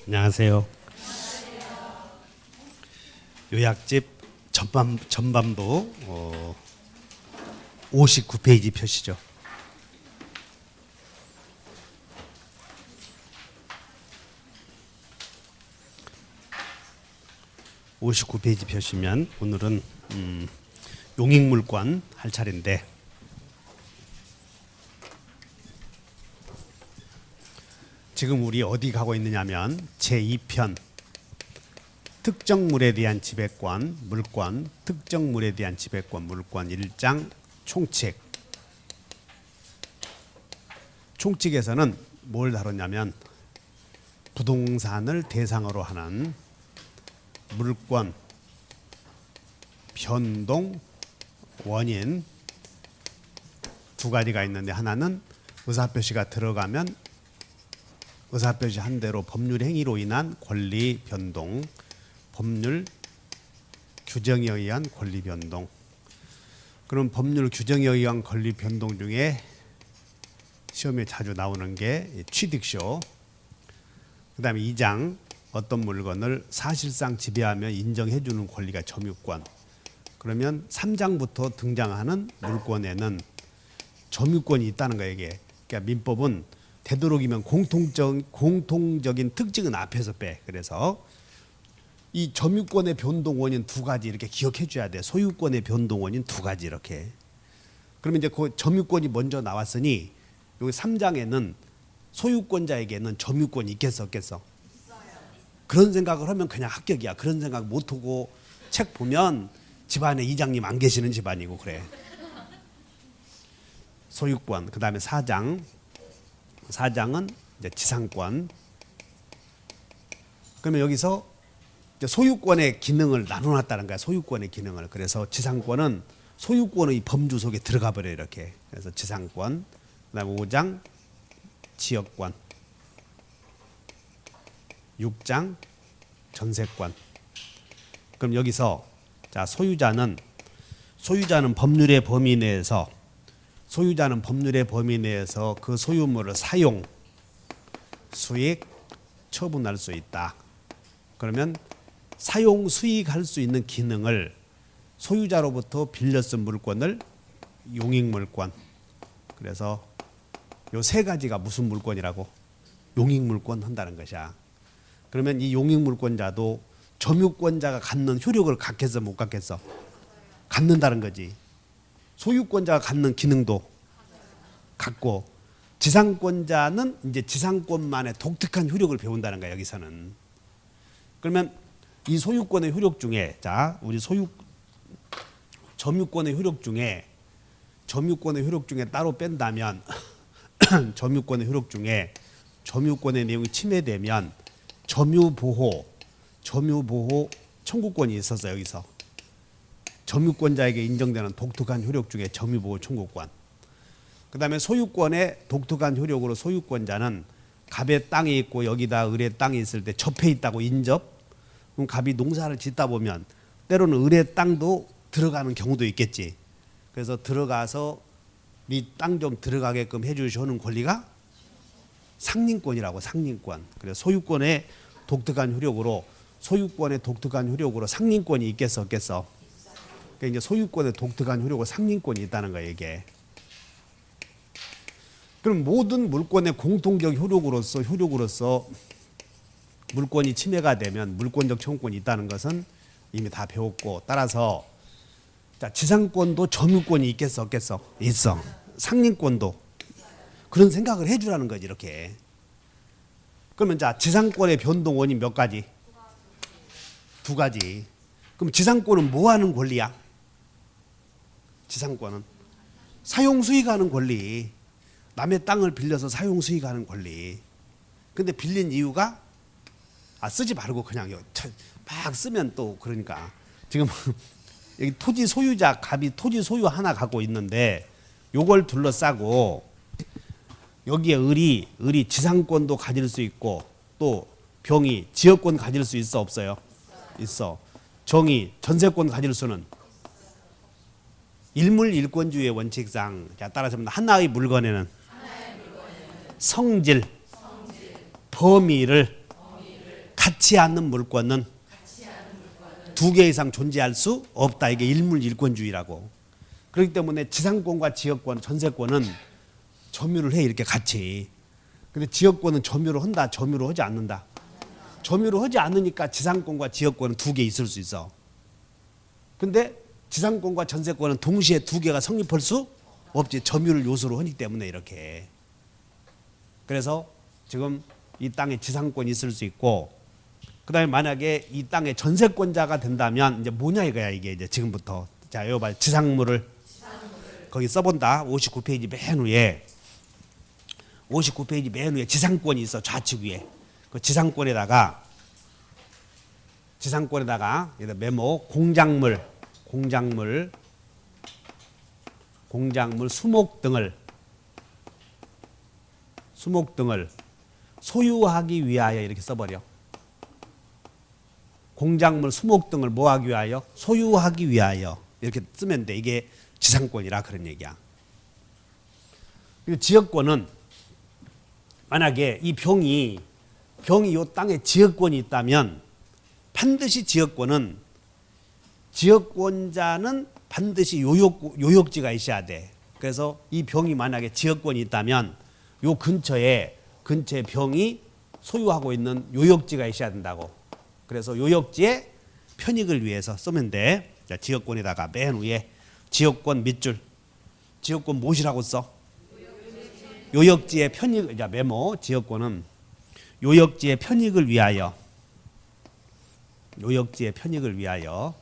안녕하세요. 요약집 전반부 59페이지 표시죠. (59페이지) 표시면 오늘은 용익물권 할 차례인데, 지금 우리 어디 가고 있느냐면 제2편 특정물에 대한 지배권, 물권, 특정물에 대한 지배권, 물권 1장 총칙. 총칙에서는 뭘 다뤘냐면 부동산을 대상으로 하는 물권, 변동, 원인 두 가지가 있는데, 하나는 의사표시가 들어가면 의사표시 한 대로 법률 행위로 인한 권리 변동, 법률 규정에 의한 권리 변동. 그럼 법률 규정에 의한 권리 변동 중에 시험에 자주 나오는 게 취득쇼. 그 다음에 2장 어떤 물건을 사실상 지배하며 인정해 주는 권리가 점유권. 그러면 3장부터 등장하는 물권에는 점유권이 있다는 거예요. 이게 그러니까 민법은 되도록이면 공통적인 특징은 앞에서 빼. 그래서 이 점유권의 변동 원인 두 가지 이렇게 기억해 줘야 돼. 소유권의 변동 원인 두 가지 이렇게. 그러면 이제 그 점유권이 먼저 나왔으니 여기 3장에는 소유권자에게는 점유권이 있겠어 없겠어? 그런 생각을 하면 그냥 합격이야. 그런 생각 못 하고 책 보면 집안에 이장님 안 계시는 집안이고 그래. 소유권. 그 다음에 4장은 이제 지상권. 그러면 여기서 이제 소유권의 기능을 나눠놨다는 거야. 소유권의 기능을. 그래서 지상권은 소유권의 범주 속에 들어가 버려 이렇게. 그래서 지상권. 그다음에 5장 지역권. 6장 전세권. 그럼 여기서 자 소유자는 법률의 범위 내에서 그 소유물을 사용, 수익, 처분할 수 있다. 그러면 사용, 수익할 수 있는 기능을 소유자로부터 빌려 쓴 물권을 용익물권. 그래서 요 세 가지가 무슨 물권이라고? 용익물권 한다는 것이야. 그러면 이 용익물권자도 점유권자가 갖는 효력을 갖겠어 못 갖겠어? 갖는다는 거지. 소유권자가 갖는 기능도 갖고, 지상권자는 이제 지상권만의 독특한 효력을 배운다는 거야 여기서는. 그러면 이 소유권의 효력 중에 자 우리 점유권의 효력 중에 따로 뺀다면 점유권의 효력 중에 점유권의 내용이 침해되면 점유보호 청구권이 있어서 여기서 점유권자에게 인정되는 독특한 효력 중에 점유보호 청구권. 그 다음에 소유권의 독특한 효력으로 소유권자는 갑의 땅이 있고 여기다 을의 땅이 있을 때 접해 있다고 인접. 그럼 갑이 농사를 짓다 보면 때로는 을의 땅도 들어가는 경우도 있겠지. 그래서 들어가서 네 땅 좀 들어가게끔 해주시는 권리가 상린권이라고. 상린권. 그래서 소유권의 독특한 효력으로 상린권이 있겠어 없겠어? 그러니까 이제 소유권의 독특한 효력으로 상린권이 있다는 거예요 이게. 그럼 모든 물권의 공통적 효력으로서 물권이 침해가 되면 물권적 청구권이 있다는 것은 이미 다 배웠고, 따라서 자 지상권도 점유권이 있겠어 없겠어? 있어. 상린권도. 그런 생각을 해주라는 거지 이렇게. 그러면 자 지상권의 변동 원인 몇 가지? 두 가지. 그럼 지상권은 뭐 하는 권리야? 지상권은 사용 수익하는 권리. 남의 땅을 빌려서 사용 수익하는 권리. 근데 빌린 이유가 쓰지 말고 그냥 막 쓰면 또 그러니까 지금 여기 토지 소유자 갑이 토지 소유 하나 갖고 있는데 요걸 둘러싸고 여기에 을이 지상권도 가질 수 있고 또 병이 지역권 가질 수 있어 없어요? 있어. 정이 전세권 가질 수는 일물일권주의 원칙상 따라서 하나의 물건에는 성질, 범위를 같이 않는 물권은 두 개 이상 존재할 수 없다. 이게 일물일권주의라고. 그렇기 때문에 지상권과 지역권, 전세권은 점유를 해 이렇게 같이. 근데 지역권은 점유를 한다, 점유를 하지 않는다. 점유를 하지 않으니까 지상권과 지역권은 두 개 있을 수 있어. 근데 지상권과 전세권은 동시에 두 개가 성립할 수 없지. 점유를 요소로 하기 때문에 이렇게. 그래서 지금 이 땅에 지상권이 있을 수 있고, 그다음에 만약에 이 땅에 전세권자가 된다면 이제 뭐냐 이거야 이게 이제 지금부터. 자, 이거 봐. 지상물을 거기 써본다. 59페이지 맨 위에. 59페이지 맨 위에 지상권이 있어. 좌측 위에. 그 지상권에다가 메모 공작물 수목 등을 소유하기 위하여 이렇게 써버려. 공작물 수목 등을 뭐하기 위하여? 소유하기 위하여 이렇게 쓰면 돼. 이게 지상권이라 그런 얘기야. 그리고 지역권은 만약에 이 병이 이 땅에 지역권이 있다면 반드시 지역권은 지역권자는 반드시 요역지가 있어야 돼. 그래서 이 병이 만약에 지역권이 있다면 요 근처에 병이 소유하고 있는 요역지가 있어야 된다고. 그래서 요역지의 편익을 위해서 쓰면 돼. 자, 지역권에다가 맨 위에 지역권 밑줄. 지역권 무엇이라고 써? 요역지의 편익. 자, 메모 지역권은 요역지의 편익을 위하여. 요역지의 편익을 위하여.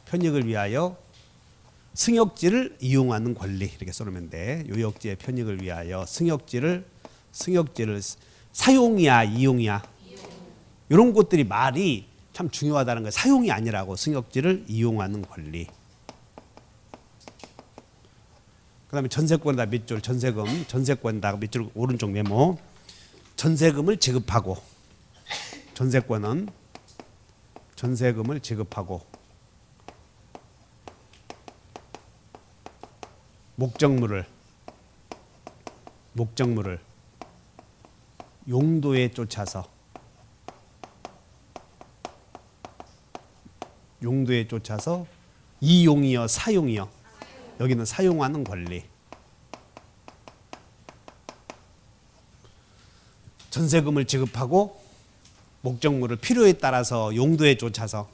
편익을 위하여 승역지를 이용하는 권리 이렇게 써놓으면 돼. 요역지의 편익을 위하여 승역지를 사용이야 이용이야. 이런 것들이 말이 참 중요하다는 거예요. 사용이 아니라고. 승역지를 이용하는 권리. 그 다음에 전세권에다 밑줄 전세권에다가 밑줄 오른쪽 메모. 전세금을 지급하고. 전세권은 전세금을 지급하고 목적물을 용도에 쫓아서 이용이여 사용이여. 여기는 사용하는 권리. 전세금을 지급하고 목적물을 필요에 따라서 용도에 쫓아서.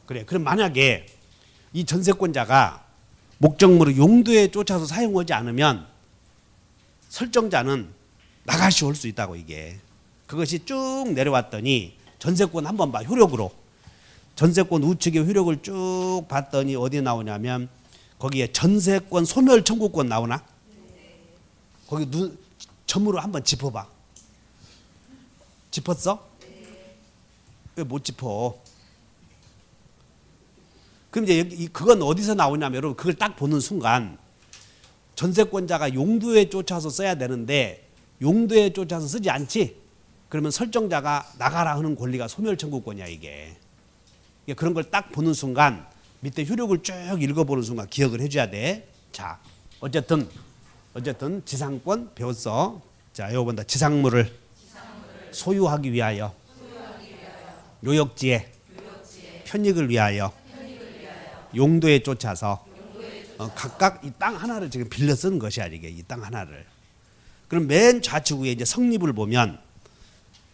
그래. 그럼 만약에 이 전세권자가 목적물을 용도에 쫓아서 사용하지 않으면 설정자는 나가시 올 수 있다고. 이게 그것이 쭉 내려왔더니 전세권 한번 봐. 효력으로 전세권 우측의 효력을 쭉 봤더니 어디 나오냐면 거기에 전세권 소멸 청구권 나오나? 거기 점으로 한번 짚어봐. 짚었어? 왜 못 짚어? 그럼 이제 그건 어디서 나오냐면 여러분 그걸 딱 보는 순간 전세권자가 용도에 쫓아서 써야 되는데 용도에 쫓아서 쓰지 않지? 그러면 설정자가 나가라 하는 권리가 소멸청구권이야 이게. 그런 걸 딱 보는 순간 밑에 효력을 쭉 읽어보는 순간 기억을 해줘야 돼. 자, 어쨌든 지상권 배웠어. 자, 이거 본다. 지상물을 소유하기 위하여 요역지의 편익을 위하여 용도에 쫓아서 각각 이 땅 하나를 지금 빌려 쓰는 것이야 이게. 이 땅 하나를. 그럼 맨 좌측 위에 이제 성립을 보면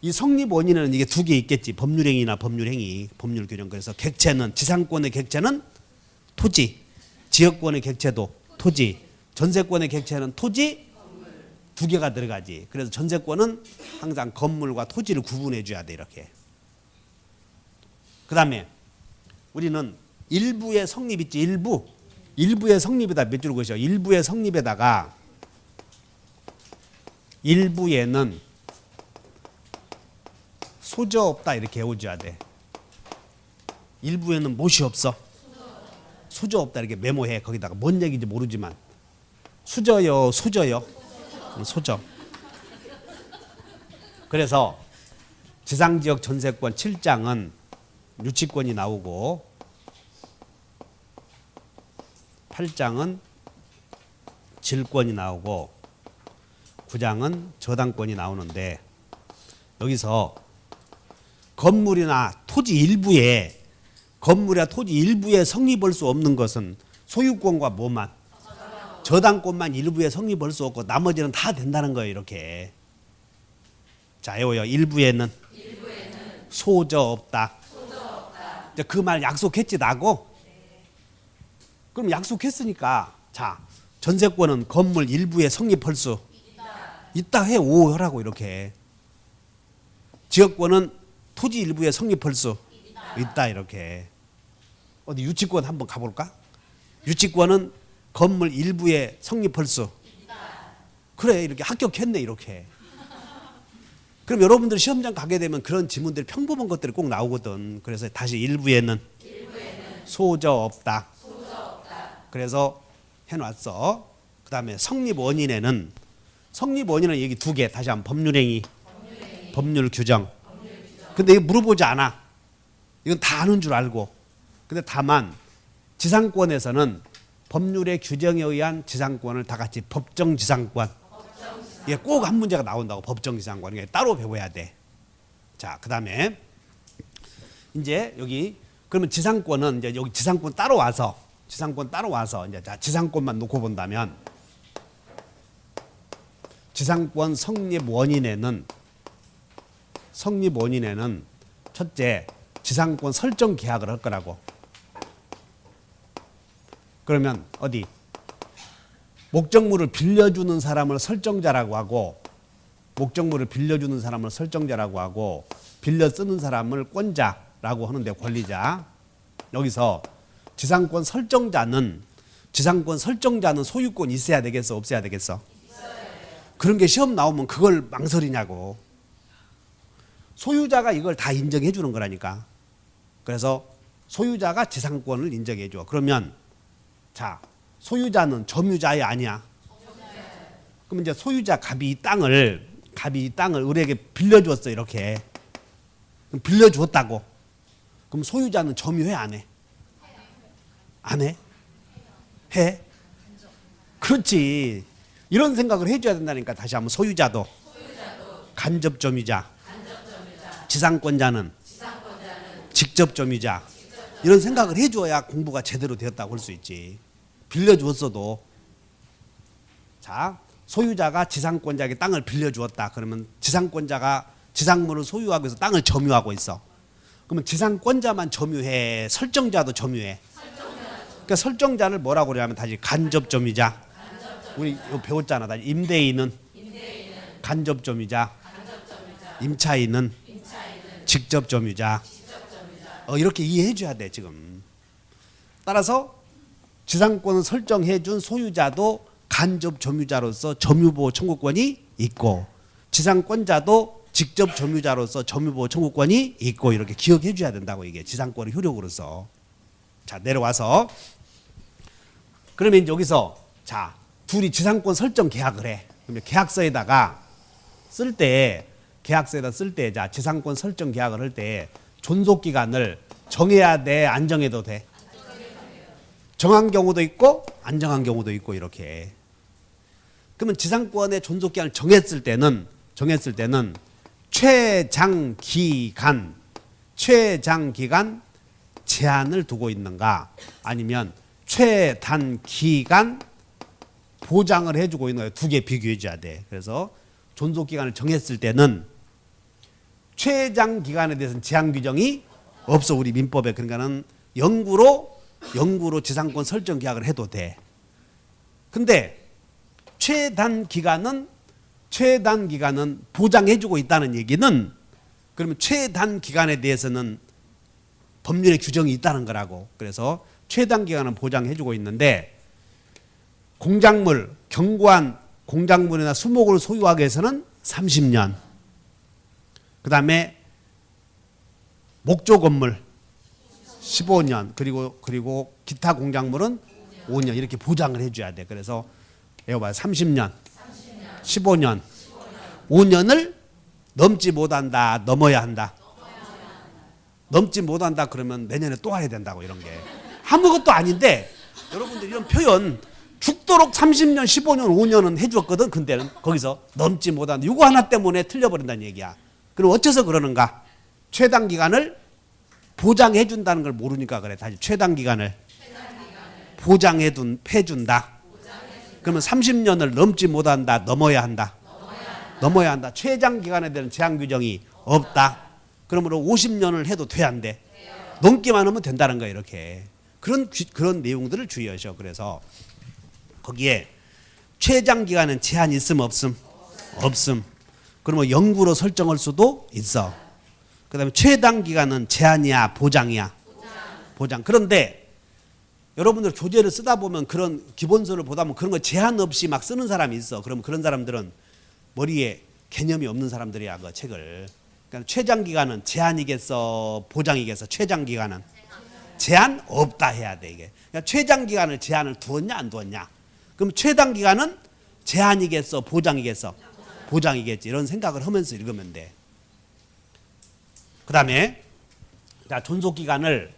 이 성립 원인은 이게 두 개 있겠지. 법률행위나 법률행위, 법률규정. 그래서 객체는 지상권의 객체는 토지, 지역권의 객체도 토지, 전세권의 객체는 토지 두 개가 들어가지. 그래서 전세권은 항상 건물과 토지를 구분해 줘야 돼 이렇게. 그 다음에 우리는 일부의 성립 있지. 일부의 성립에다 몇 줄 것이요. 일부의 성립에다가 일부에는 소저 없다 이렇게 외워줘야 돼. 일부에는 못이 없어. 소저 없다 이렇게 메모해. 거기다가 뭔 얘기인지 모르지만 수저요 소저요. 소저. 그래서 지상지역 전세권 7장은 유치권이 나오고 8장은 질권이 나오고 9장은 저당권이 나오는데 여기서 건물이나 토지 일부에 성립할 수 없는 것은 소유권과 뭐만? 저당권만 일부에 성립할 수 없고 나머지는 다 된다는 거예요. 이렇게. 자, 외워요. 일부에는 소저 없다. 그 말 약속했지 나고? 그럼 약속했으니까 자, 전세권은 건물 일부에 성립할 수 있다 해. 오하라고 이렇게. 지역권은 토지 일부에 성립할 수 있다 이렇게. 어디 유치권 한번 가볼까? 유치권은 건물 일부에 성립할 수 그래 이렇게 합격했네 이렇게. 그럼 여러분들 시험장 가게 되면 그런 지문들이 평범한 것들이 꼭 나오거든. 그래서 다시 일부에는 소저 없다. 그래서 해놨어. 그 다음에 성립 원인에는 여기 두 개. 다시 한번 법률행위, 법률 규정. 근데 이거 물어보지 않아. 이건 다 아는 줄 알고. 근데 다만 지상권에서는 법률의 규정에 의한 지상권을 다 같이 법정지상권. 이게 꼭 한 문제가 나온다고. 법정지상권. 이게 따로 배워야 돼. 자, 그 다음에 이제 여기 그러면 지상권은 이제 여기 지상권 따로 와서 이제 자, 지상권만 놓고 본다면 지상권 성립 원인에는 첫째 지상권 설정 계약을 할 거라고. 그러면 어디 목적물을 빌려주는 사람을 설정자라고 하고 빌려 쓰는 사람을 권자라고 하는데 권리자. 여기서 지상권 설정자는 소유권이 있어야 되겠어 없어야 되겠어? 그런 게 시험 나오면 그걸 망설이냐고. 소유자가 이걸 다 인정해 주는 거라니까. 그래서 소유자가 지상권을 인정해 줘. 그러면 자, 소유자는 점유자야 아니야? 그럼 이제 소유자 갑이 이 땅을 을에게 빌려주었어. 이렇게. 그럼 빌려주었다고. 그럼 소유자는 점유해 안 해? 안 해? 해? 그렇지. 이런 생각을 해줘야 된다니까. 다시 한번 소유자도 간접 점유자, 지상권자는 직접 점유자. 이런 생각을 해줘야 공부가 제대로 되었다고 할 수 있지. 빌려주었어도. 자, 소유자가 지상권자에게 땅을 빌려주었다. 그러면 지상권자가 지상물을 소유하고 있어. 땅을 점유하고 있어. 그러면 지상권자만 점유해? 설정자도 점유해? 그러니까 설정자를 뭐라고 그러냐면 다시 간접 점유자. 우리 이거 배웠잖아. 다시 임대인은 간접 점유자, 임차인은 직접 점유자. 이렇게 이해해 줘야 돼 지금. 따라서 지상권을 설정해 준 소유자도 간접 점유자로서 점유보호 청구권이 있고 지상권자도 직접 점유자로서 점유보호 청구권이 있고 이렇게 기억해 줘야 된다고. 이게 지상권의 효력으로서. 자, 내려와서 그러면 이제 여기서 자, 둘이 지상권 설정 계약을 해. 그러면 계약서에다가 쓸 때 자, 지상권 설정 계약을 할 때 존속 기간을 정해야 돼, 안 정해도 돼? 정한 경우도 있고 안 정한 경우도 있고 이렇게. 그러면 지상권의 존속 기간을 정했을 때는 최장 기간 제한을 두고 있는가 아니면 최단 기간 보장을 해주고 있는 거예요. 두 개 비교해 줘야 돼. 그래서 존속 기간을 정했을 때는 최장 기간에 대해서는 제한 규정이 없어. 우리 민법에. 그러니까는 영구로 지상권 설정 계약을 해도 돼. 근데 최단 기간은 보장해주고 있다는 얘기는 그러면 최단 기간에 대해서는 법률의 규정이 있다는 거라고. 그래서 최단 기간은 보장해주고 있는데 공작물, 견고한 공작물이나 수목을 소유하기 위해서는 30년. 그 다음에 목조 건물 15년 그리고 기타 공작물은 5년 이렇게 보장을 해줘야 돼. 그래서 여봐요. 30년, 15년, 5년을 넘지 못한다. 넘어야 한다. 넘지 못한다 그러면 내년에 또 해야 된다고. 이런 게 아무것도 아닌데 여러분들 이런 표현 죽도록 30년, 15년, 5년은 해주었거든. 근데는 거기서 넘지 못한다. 이거 하나 때문에 틀려버린다는 얘기야. 그럼 어째서 그러는가? 최단 기간을 보장해 준다는 걸 모르니까 그래. 다시 최단 기간을 보장해 준다. 그러면 30년을 넘지 못한다. 넘어야 한다. 넘어야 한다. 최장 기간에 대한 제한 규정이 없다. 그러므로 50년을 해도 돼, 안 돼? 넘기만 하면 된다는 거야. 이렇게 그런 내용들을 주의하셔. 그래서 거기에 최장 기간은 제한이 있음 없음? 없음. 그러면 영구로 설정할 수도 있어. 그 다음에 최단 기간은 제한이야 보장이야? 보장. 그런데 여러분들 교재를 쓰다 보면 그런 기본서를 보다 보면 그런 거 제한 없이 막 쓰는 사람이 있어. 그러면 그런 사람들은 머리에 개념이 없는 사람들이야. 그 책을. 그러니까 최장 기간은 제한이겠어 보장이겠어? 최장 기간은 제한 없다 해야 돼. 이게 그러니까 최장 기간을 제한을 두었냐 안 두었냐? 그럼 최단 기간은 제한이겠어 보장이겠어? 보장이겠지. 이런 생각을 하면서 읽으면 돼. 그 다음에 존속 기간을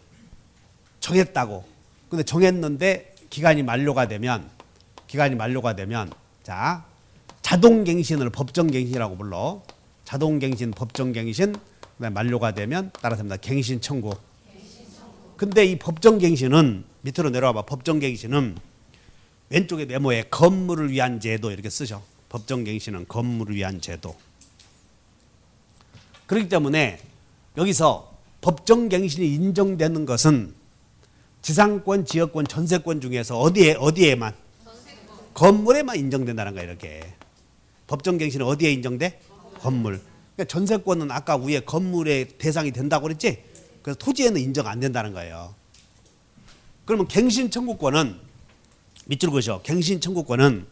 정했다고. 근데 정했는데 기간이 만료가 되면 자 자동갱신을 법정갱신이라고 불러. 자동갱신, 법정갱신, 그다음에 만료가 되면 따라서 합니다. 갱신 청구. 근데 이 법정갱신은 밑으로 내려와봐. 법정갱신은 왼쪽에 메모에 건물을 위한 제도 이렇게 쓰셔. 법정갱신은 건물을 위한 제도. 그렇기 때문에 여기서 법정갱신이 인정되는 것은 지상권, 지역권, 전세권 중에서 어디에만? 건물에만 인정된다는 거야. 이렇게. 법정갱신은 어디에 인정돼? 건물. 그러니까 전세권은 아까 위에 건물의 대상이 된다고 그랬지? 그래서 토지에는 인정 안 된다는 거예요. 그러면 갱신 청구권은 밑줄 그으셔. 갱신 청구권은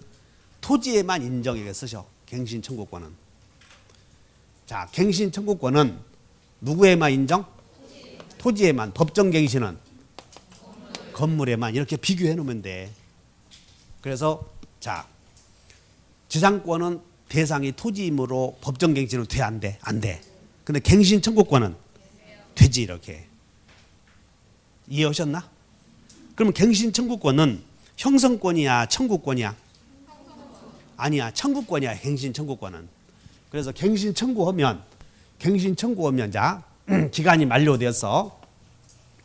토지에만 인정하게 쓰셔. 갱신 청구권은. 자, 갱신 청구권은 누구에만 인정? 토지에만. 법정갱신은 건물에만. 이렇게 비교해 놓으면 돼. 그래서 자, 지상권은 대상이 토지이므로 법정갱신은 돼, 안 돼? 안 돼. 근데 갱신 청구권은 되지. 이렇게. 이해하셨나? 그러면 갱신 청구권은 형성권이야 청구권이야? 아니야, 청구권이야. 갱신 청구권은. 그래서 갱신 청구하면 자 기간이 만료되었어.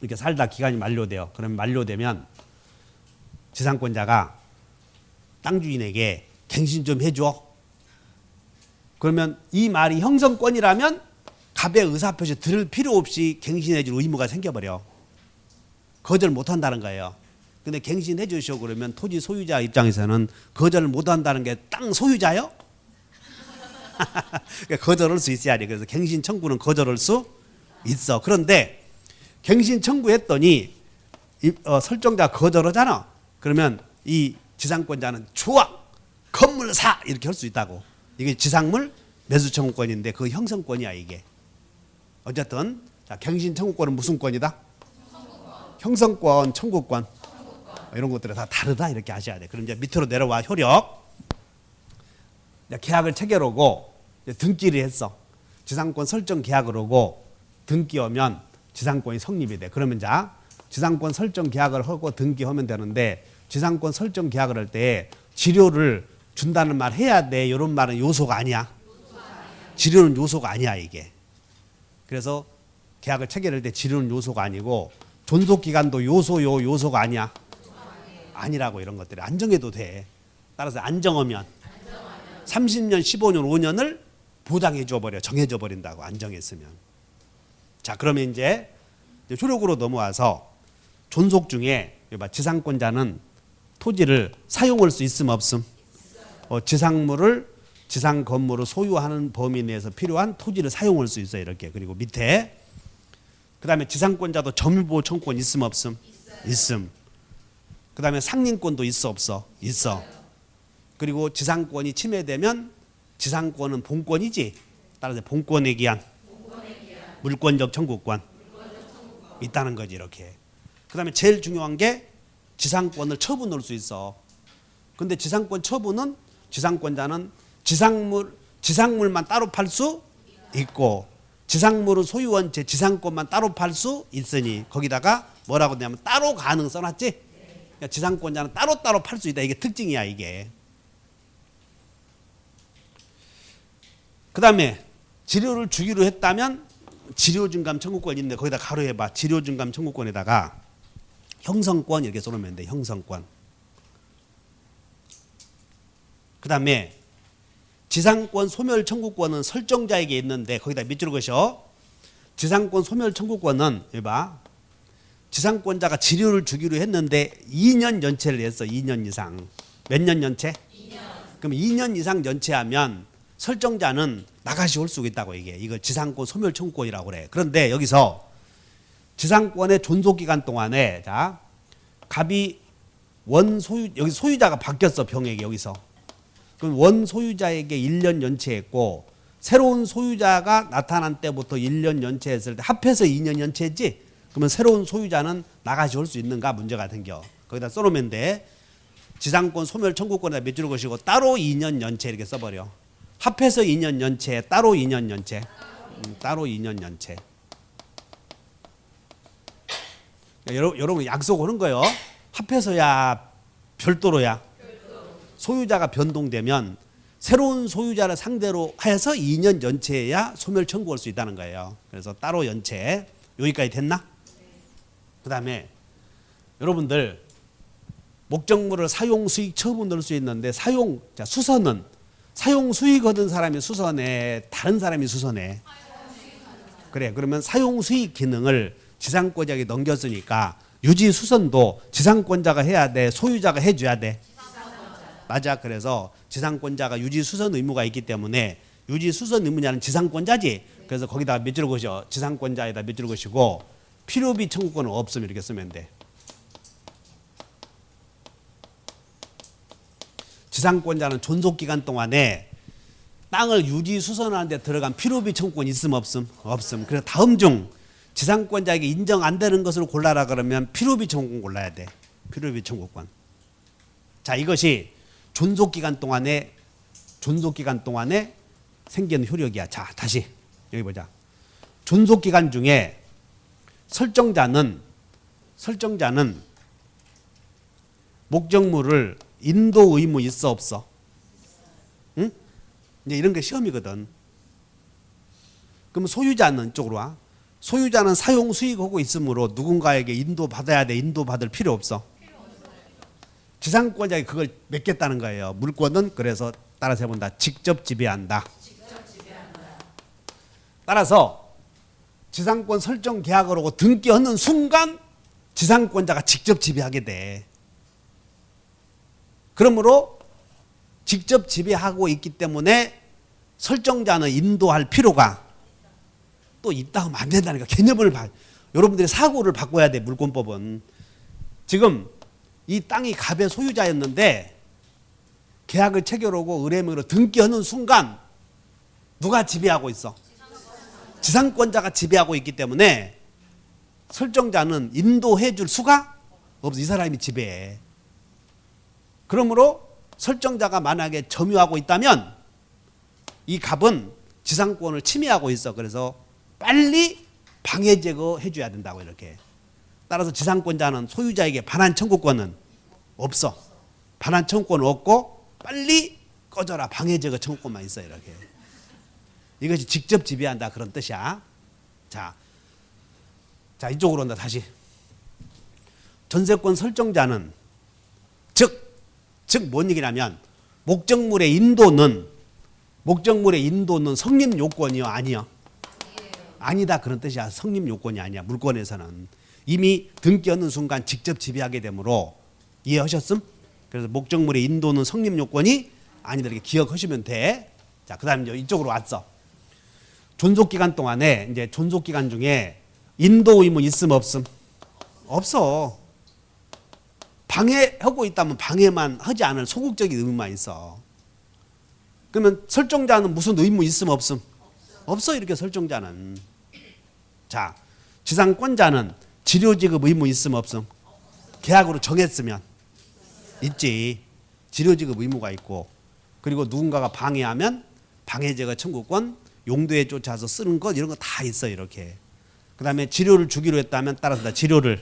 이렇게 살다 기간이 만료돼요. 그러면 만료되면 지상권자가 땅 주인에게 갱신 좀 해줘. 그러면 이 말이 형성권이라면 갑의 의사표시 들을 필요 없이 갱신해 줄 의무가 생겨버려. 거절 못 한다는 거예요. 근데 갱신해 주시오 그러면 토지 소유자 입장에서는 거절을 못 한다는 게 땅 소유자요? 그러니까 거절할 수 있어야 돼. 그래서 갱신 청구는 거절할 수 있어. 그런데 갱신 청구했더니 설정자 거절하잖아. 그러면 이 지상권자는 좋아, 건물 사, 이렇게 할 수 있다고. 이게 지상물 매수 청구권인데 그 형성권이야 이게. 어쨌든 자, 갱신 청구권은 무슨 권이다? 형성권, 청구권. 이런 것들이 다 다르다 이렇게 하셔야 돼. 그럼 이제 밑으로 내려와. 효력. 계약을 체결하고 등기를 했어. 지상권 설정 계약을 하고 등기하면 지상권이 성립이 돼. 그러면 자 지상권 설정 계약을 하고 등기하면 되는데 지상권 설정 계약을 할 때 지료를 준다는 말 해야 돼. 이런 말은 요소가 아니야. 지료는 요소가 아니야 이게. 그래서 계약을 체결할 때 지료는 요소가 아니고 존속 기간도 요소가 아니야. 아니라고. 이런 것들이 안 정해도 돼. 따라서 안 정하면 30년, 15년, 5년을 보장해 줘 버려. 정해져 버린다고. 안 정했으면. 자, 그러면 이제 효력으로 넘어와서 존속 중에 지상권자는 토지를 사용할 수 있음 없음? 지상 건물을 소유하는 범위 내에서 필요한 토지를 사용할 수 있어요. 이렇게. 그리고 밑에 그 다음에 지상권자도 점유보호 청구권 있음 없음? 있음. 그 다음에 상린권도 있어 없어? 있어. 그리고 지상권이 침해되면 지상권은 본권이지. 따라서 본권에 기한 물권적 청구권 있다는 거지. 이렇게. 그 다음에 제일 중요한 게 지상권을 처분할 수 있어. 근데 지상권 처분은 지상권자는 지상물만 따로 팔 수 있고 지상물을 소유한 제 지상권만 따로 팔 수 있으니 거기다가 뭐라고 되냐면 따로 가능 써놨지? 그러니까 지상권자는 따로따로 팔 수 있다. 이게 특징이야 이게. 그 다음에 치료를 주기로 했다면 치료증감 청구권이 있는데 거기다 가로해봐. 치료증감 청구권에다가 형성권 이렇게 써놓으면 돼. 형성권. 그 다음에 지상권 소멸 청구권은 설정자에게 있는데 거기다 밑줄 그으셔. 지상권 소멸 청구권은 여기 봐. 지상권자가 지료를 주기로 했는데 2년 연체를 했어. 2년 이상. 몇 년 연체? 2년. 그럼 2년 이상 연체하면 설정자는 나가시 올 수 있다고 이게. 이걸 지상권 소멸 청구권이라고 그래. 그런데 여기서 지상권의 존속 기간 동안에 자, 갑이 원 소유 여기 소유자가 바뀌었어. 병액이 여기서. 그럼 원 소유자에게 1년 연체했고 새로운 소유자가 나타난 때부터 1년 연체했을 때 합해서 2년 연체했지? 그러면 새로운 소유자는 나가시 올 수 있는가 문제가 생겨. 거기다 써놓으면 돼. 지상권 소멸 청구권에다 몇 줄을 것이고 따로 2년 연체 이렇게 써버려. 합해서 2년 연체, 따로 2년 연체. 따로 2년 연체. 여러분 약속하는 거예요. 합해서야 별도로야. 소유자가 변동되면 새로운 소유자를 상대로 해서 2년 연체해야 소멸 청구할 수 있다는 거예요. 그래서 따로 연체. 여기까지 됐나? 그 다음에 여러분들 목적물을 사용 수익 처분 넣을 수 있는데 수선은 사용 수익 얻은 사람이 수선해, 다른 사람이 수선해. 그래. 그러면 사용 수익 기능을 지상권자에게 넘겼으니까 유지 수선도 지상권자가 해야 돼, 소유자가 해줘야 돼. 맞아. 그래서 지상권자가 유지 수선 의무가 있기 때문에 유지 수선 의무자는 지상권자지. 그래서 거기다 몇 줄을 것이요. 지상권자에다 몇 줄을 것이고 필요비 청구권은 없음 이렇게 쓰면 돼. 지상권자는 존속 기간 동안에 땅을 유지 수선하는 데 들어간 필요비 청구권 있음 없음? 없음. 그래서 다음 중 지상권자에게 인정 안 되는 것을 골라라 그러면 필요비 청구권 골라야 돼. 필요비 청구권. 자, 이것이 존속 기간 동안에 생기는 효력이야. 자, 다시 여기 보자. 존속 기간 중에 설정자는 목적물을 인도 의무 있어 없어? 응? 이제 이런 게 시험이거든. 그럼 소유자는 쪽으로 와. 소유자는 사용 수익하고 있으므로 누군가에게 인도받아야 돼. 인도받을 필요 없어. 지상권자에게 그걸 맡겼다는 거예요. 물권은 그래서 따라서 해본다. 직접 지배한다. 따라서 지상권 설정 계약을 하고 등기하는 순간 지상권자가 직접 지배하게 돼. 그러므로 직접 지배하고 있기 때문에 설정자는 인도할 필요가 또 있다 하면 안 된다니까. 개념을 여러분들이 사고를 바꿔야 돼. 물권법은. 지금 이 땅이 갑의 소유자였는데 계약을 체결하고 의뢰명으로 등기하는 순간 누가 지배하고 있어? 지상권자가 지배하고 있기 때문에 설정자는 인도해 줄 수가 없어. 이 사람이 지배해. 그러므로 설정자가 만약에 점유하고 있다면 이 갑은 지상권을 침해하고 있어. 그래서 빨리 방해 제거해 줘야 된다고 이렇게. 따라서 지상권자는 소유자에게 반환 청구권은 없어. 반환 청구권 없고 빨리 꺼져라. 방해 제거 청구권만 있어 이렇게. 이것이 직접 지배한다 그런 뜻이야. 자 이쪽으로 온다 다시. 전세권 설정자는 즉 뭔 얘기냐면 목적물의 인도는 성립 요건이요 아니요? 아니다 그런 뜻이야. 성립 요건이 아니야. 물권에서는 이미 등기하는 순간 직접 지배하게 되므로 이해하셨음? 그래서 목적물의 인도는 성립 요건이 아니다 이렇게 기억하시면 돼. 자 그다음 이제 이쪽으로 왔어. 존속 기간 동안에 이제 존속 기간 중에 인도 의무 있음 없음? 없어. 방해하고 있다면 방해만 하지 않을 소극적인 의무만 있어. 그러면 설정자는 무슨 의무 있음 없음? 없어. 이렇게 설정자는. 자, 지상권자는 지료지급 의무 있음 없음? 계약으로 정했으면 있지. 지료지급 의무가 있고 그리고 누군가가 방해하면 방해제거 청구권, 용도에 쫓아서 쓰는 것 이런 거 다 있어 이렇게. 그 다음에 지료를 주기로 했다면 따라서 지료를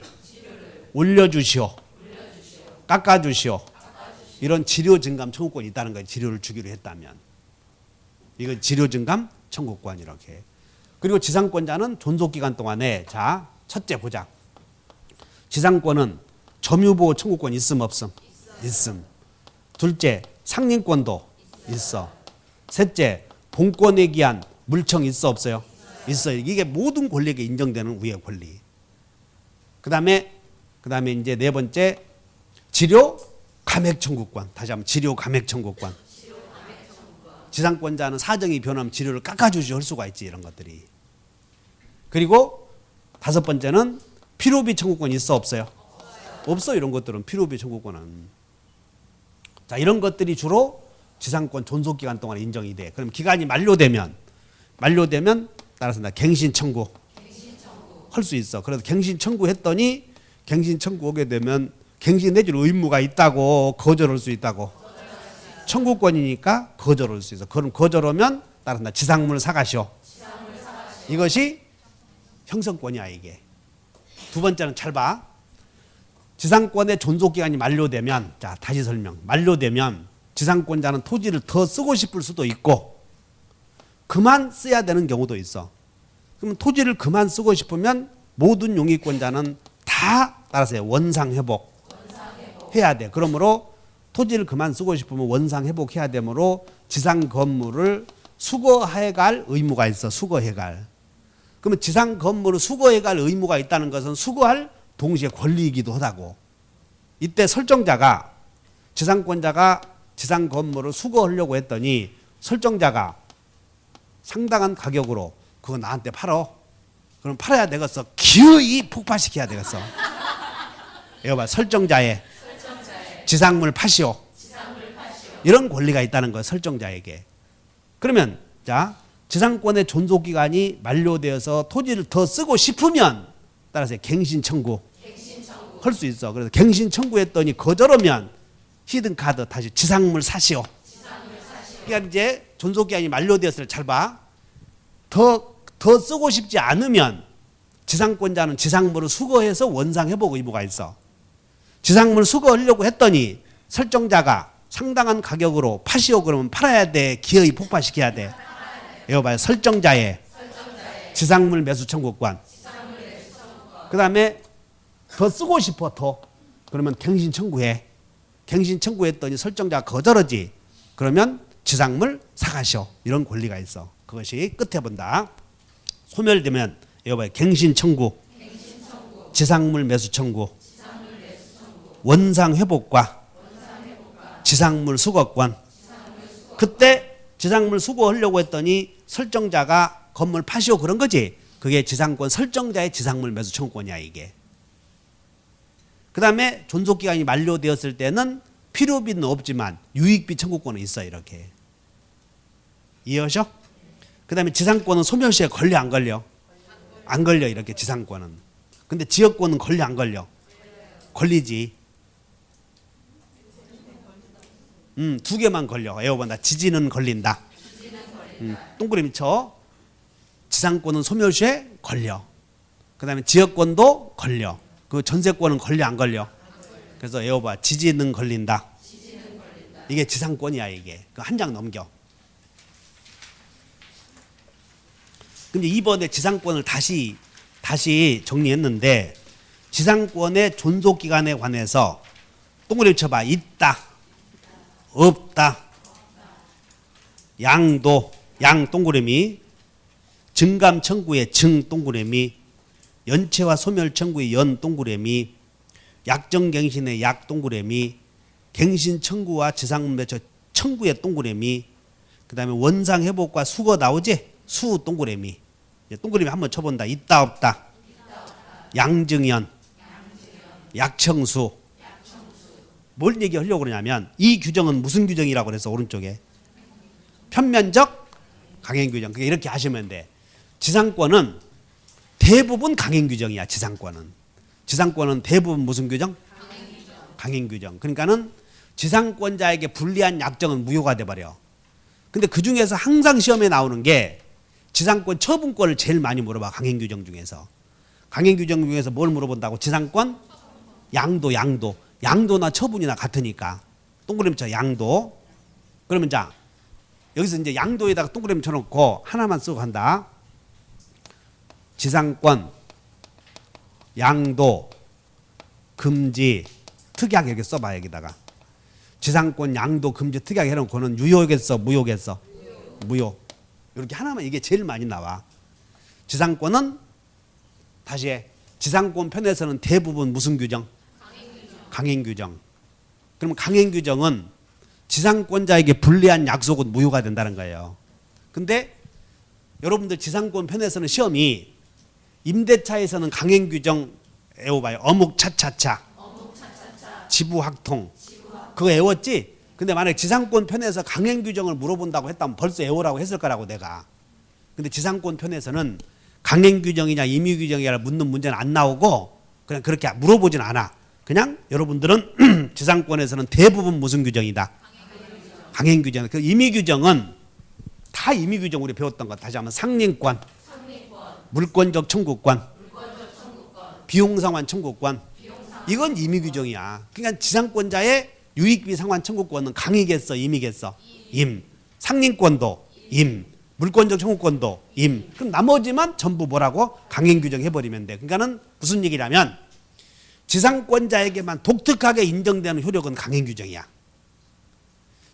올려주시오. 깎아주시오. 이런 지료 증감 청구권이 있다는 거예요. 지료를 주기로 했다면. 이건 지료 증감 청구권 이렇게. 그리고 지상권자는 존속기간 동안에 자 첫째 보자. 지상권은 점유보호 청구권 있음 없음? 있음. 둘째 상린권도 있어. 셋째 본권에 기한 물청 있어 없어요? 있어요. 이게 모든 권리에게 인정되는 우의 권리. 그다음에 이제 네 번째 지료 감액 청구권. 다시 한번 지료 감액 청구권. 지상권자는 사정이 변하면 지료를 깎아주시 할 수가 있지 이런 것들이. 그리고 다섯 번째는 필요비 청구권 있어 없어요? 없어. 이런 것들은 필요비 청구권은. 자 이런 것들이 주로 지상권 존속기간 동안 인정이 돼. 그럼 기간이 만료되면 따라서 나 갱신 청구 할 수 있어. 그래서 갱신 청구했더니 갱신 청구 오게 되면 갱신해줄 의무가 있다고 거절할 수 있다고. 청구권이니까 거절할 수 있어. 그럼 거절하면 따라서 나 지상물 사가시오. 이것이 형성권이야 이게. 두 번째는 잘 봐. 지상권의 존속기간이 만료되면 자 다시 설명. 만료되면 지상권자는 토지를 더 쓰고 싶을 수도 있고 그만 써야 되는 경우도 있어. 그럼 토지를 그만 쓰고 싶으면 모든 용익권자는 다 따라서 원상회복 해야 돼. 그러므로 토지를 그만 쓰고 싶으면 원상회복해야 되므로 지상 건물을 수거해갈 의무가 있어. 수거해갈. 그러면 지상 건물을 수거해갈 의무가 있다는 것은 수거할 동시에 권리이기도 하다고. 이때 설정자가 지상권자가 지상 건물을 수거하려고 했더니 설정자가 상당한 가격으로 그거 나한테 팔어. 그럼 팔아야 되겠어. 기어이 폭발시켜야 되겠어. 이거 봐. 설정자의 지상물 파시오. 이런 권리가 있다는 거야. 설정자에게. 그러면 자 지상권의 존속기간이 만료되어서 토지를 더 쓰고 싶으면 따라서 갱신 청구 할 수 있어. 그래서 갱신 청구했더니 거절하면 히든카드 다시 지상물 사시오. 그러니까 이제 존속기간이 만료되었을 때 잘 봐. 더 쓰고 싶지 않으면 지상권자는 지상물을 수거해서 원상회복 의무가 있어. 지상물 수거하려고 했더니 설정자가 상당한 가격으로 파시오 그러면 팔아야 돼. 기어이 폭발시켜야 돼. 이거 봐요. 설정자의 지상물 매수 청구권. 그 다음에 더 쓰고 싶어 더. 그러면 갱신 청구해. 갱신 청구했더니 설정자가 거절하지. 그러면 지상물 사가시오. 이런 권리가 있어. 그것이 끝에 본다. 소멸되면 이거 봐요. 갱신 청구, 지상물 매수 청구, 원상 회복과 지상물 수거권. 그때 지상물 수거하려고 했더니 설정자가 건물 파시오 그런 거지. 그게 지상권 설정자의 지상물 매수 청구권이야 이게. 그 다음에 존속기간이 만료되었을 때는 필요비는 없지만 유익비 청구권은 있어 이렇게. 이해하셔? 그 다음에 지상권은 소멸시에 걸려 안 걸려? 안 걸려 이렇게 지상권은. 근데 지역권은 걸려 안 걸려? 걸리지. 두 개만 걸려. 에어본다. 지진은 걸린다. 동그라미 쳐. 지상권은 소멸시에 걸려. 그 다음에 지역권도 걸려. 그 전세권은 걸려 안 걸려? 그래서 에어봐. 지진은 걸린다. 이게 지상권이야 이게. 한 장 넘겨. 근데 이번에 지상권을 다시 정리했는데 지상권의 존속기간에 관해서 동그라미 쳐봐. 있다. 없다. 양도. 양 동그라미. 증감 청구의 증 동그라미. 연체와 소멸 청구의 연 동그라미. 약정갱신의 약 동그라미. 갱신 청구와 지상물 매수 청구의 동그라미. 그 다음에 원상회복과 수거 나오지? 수 동그라미. 동그라미 한번 쳐본다. 있다 없다. 양증연. 약청수. 뭘 얘기하려고 그러냐면 이 규정은 무슨 규정이라고 그래서 오른쪽에 편면적 강행규정. 그러니까 이렇게 하시면 돼. 지상권은 대부분 강행규정이야. 지상권은 대부분 무슨 규정? 강행규정. 그러니까는 지상권자에게 불리한 약정은 무효가 돼버려. 근데 그 중에서 항상 시험에 나오는 게 지상권 처분권을 제일 많이 물어봐. 강행규정 중에서. 강행규정 중에서 뭘 물어본다고? 지상권 양도. 양도나 처분이나 같으니까 동그라미 쳐 양도. 그러면 자 여기서 이제 양도에다가 동그라미 쳐놓고 하나만 쓰고 한다. 지상권, 양도, 금지, 특약 이렇게 써봐. 여기다가 지상권, 양도, 금지, 특약 해놓고는 유효겠어, 무효겠어? 무효. 이렇게 하나만 이게 제일 많이 나와. 지상권은 다시 해. 지상권 편에서는 대부분 무슨 규정? 강행 규정. 그러면 강행 규정은 지상권자에게 불리한 약속은 무효가 된다는 거예요. 근데 여러분들 지상권 편에서는 시험이 임대차에서는 강행 규정 외워봐요. 어묵 차차차. 지부학통. 그거 외웠지? 근데 만약 지상권 편에서 강행 규정을 물어본다고 했다면 벌써 외우라고 했을 거라고 내가. 근데 지상권 편에서는 강행 규정이냐 임의 규정이냐 묻는 문제는 안 나오고 그냥 그렇게 물어보진 않아. 그냥 여러분들은 지상권에서는 대부분 무슨 규정이다? 강행 규정. 그 임의 규정은 다 임의 규정 우리 배웠던 거 다시 한번 상린권, 물권적 청구권, 비용상환 청구권. 이건 임의 규정이야. 그러니까 지상권자의 유익비 상환 청구권은 강이겠어, 임이겠어? 임. 상린권도 임. 물권적 청구권도 임. 그럼 나머지만 전부 뭐라고? 강행 규정 해버리면 돼. 그러니까는 무슨 얘기냐면 지상권자에게만 독특하게 인정되는 효력은 강행 규정이야.